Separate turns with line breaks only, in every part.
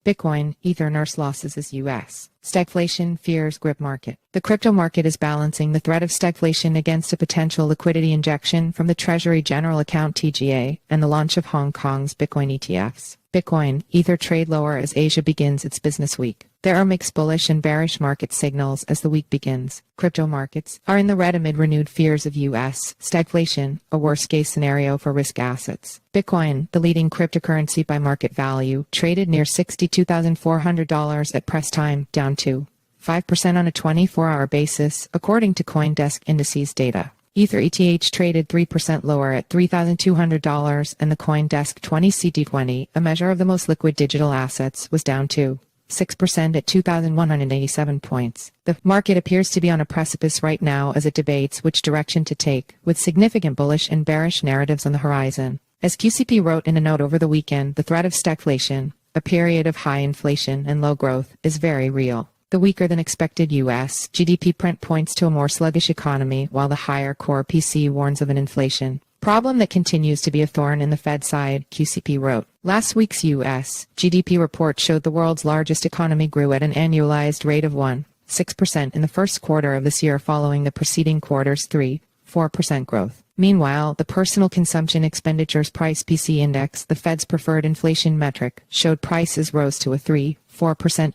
Bitcoin, Ether nurse losses as U.S. Stagflation fears grip market. The crypto market is balancing the threat of stagflation against a potential liquidity injection from the Treasury General Account (TGA) and the launch of Hong Kong's Bitcoin ETFs. Bitcoin, Ether trade lower as Asia begins its business week. There are mixed bullish and bearish market signals as the week begins. Crypto markets are in the red amid renewed fears of U.S. stagflation, a worst-case scenario for risk assets. Bitcoin, the leading cryptocurrency by market value, traded near $62,400 at press time, down 2.5% on a 24-hour basis, according to CoinDesk Indices data. Ether ETH traded 3% lower at $3,200, and the CoinDesk 20CT20, a measure of the most liquid digital assets, was down 2.6% at 2,187 points. The market appears to be on a precipice right now as it debates which direction to take, with significant bullish and bearish narratives on the horizon. As QCP wrote in a note over the weekend, the threat of stagflation, a period of high inflation and low growth, is very real. The weaker-than-expected U.S. GDP print points to a more sluggish economy, while the higher core PCE warns of an inflation problem that continues to be a thorn in the Fed side, QCP wrote. Last week's U.S. GDP report showed the world's largest economy grew at an annualized rate of 1.6% in the first quarter of this year, following the preceding quarter's 3.4% growth. Meanwhile, the Personal Consumption Expenditures Price PCE Index, the Fed's preferred inflation metric, showed prices rose to a 3.4%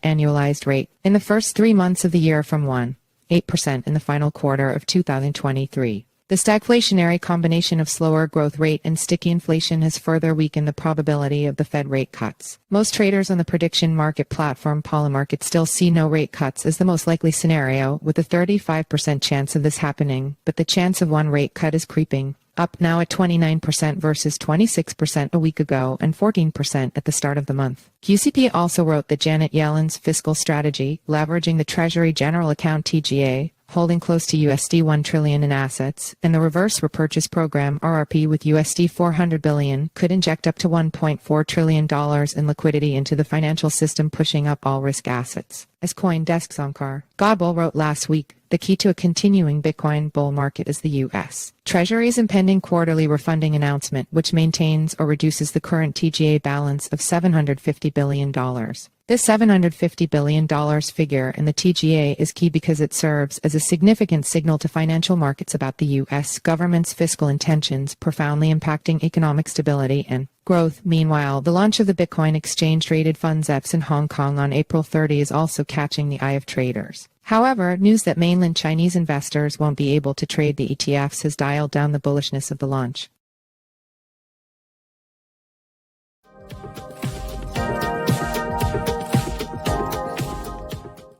annualized rate in the first 3 months of the year from 1.8% in the final quarter of 2023. The stagflationary combination of slower growth rate and sticky inflation has further weakened the probability of the Fed rate cuts. Most traders on the prediction market platform Polymarket still see no rate cuts as the most likely scenario, with a 35% chance of this happening, but the chance of one rate cut is creeping up, now at 29% versus 26% a week ago and 14% at the start of the month. QCP also wrote that Janet Yellen's fiscal strategy, leveraging the Treasury General Account (TGA), holding close to $1 trillion in assets, and the reverse repurchase program (RRP) with $400 billion, could inject up to $1.4 trillion in liquidity into the financial system, pushing up all risk assets. As CoinDesk's Onkar Godbol wrote last week, the key to a continuing Bitcoin bull market is the U.S. Treasury's impending quarterly refunding announcement, which maintains or reduces the current TGA balance of $750 billion. This $750 billion figure in the TGA is key because it serves as a significant signal to financial markets about the U.S. government's fiscal intentions, profoundly impacting economic stability and growth. Meanwhile, the launch of the Bitcoin exchange-traded funds ETFs in Hong Kong on April 30 is also catching the eye of traders. However, news that mainland Chinese investors won't be able to trade the ETFs has dialed down the bullishness of the launch.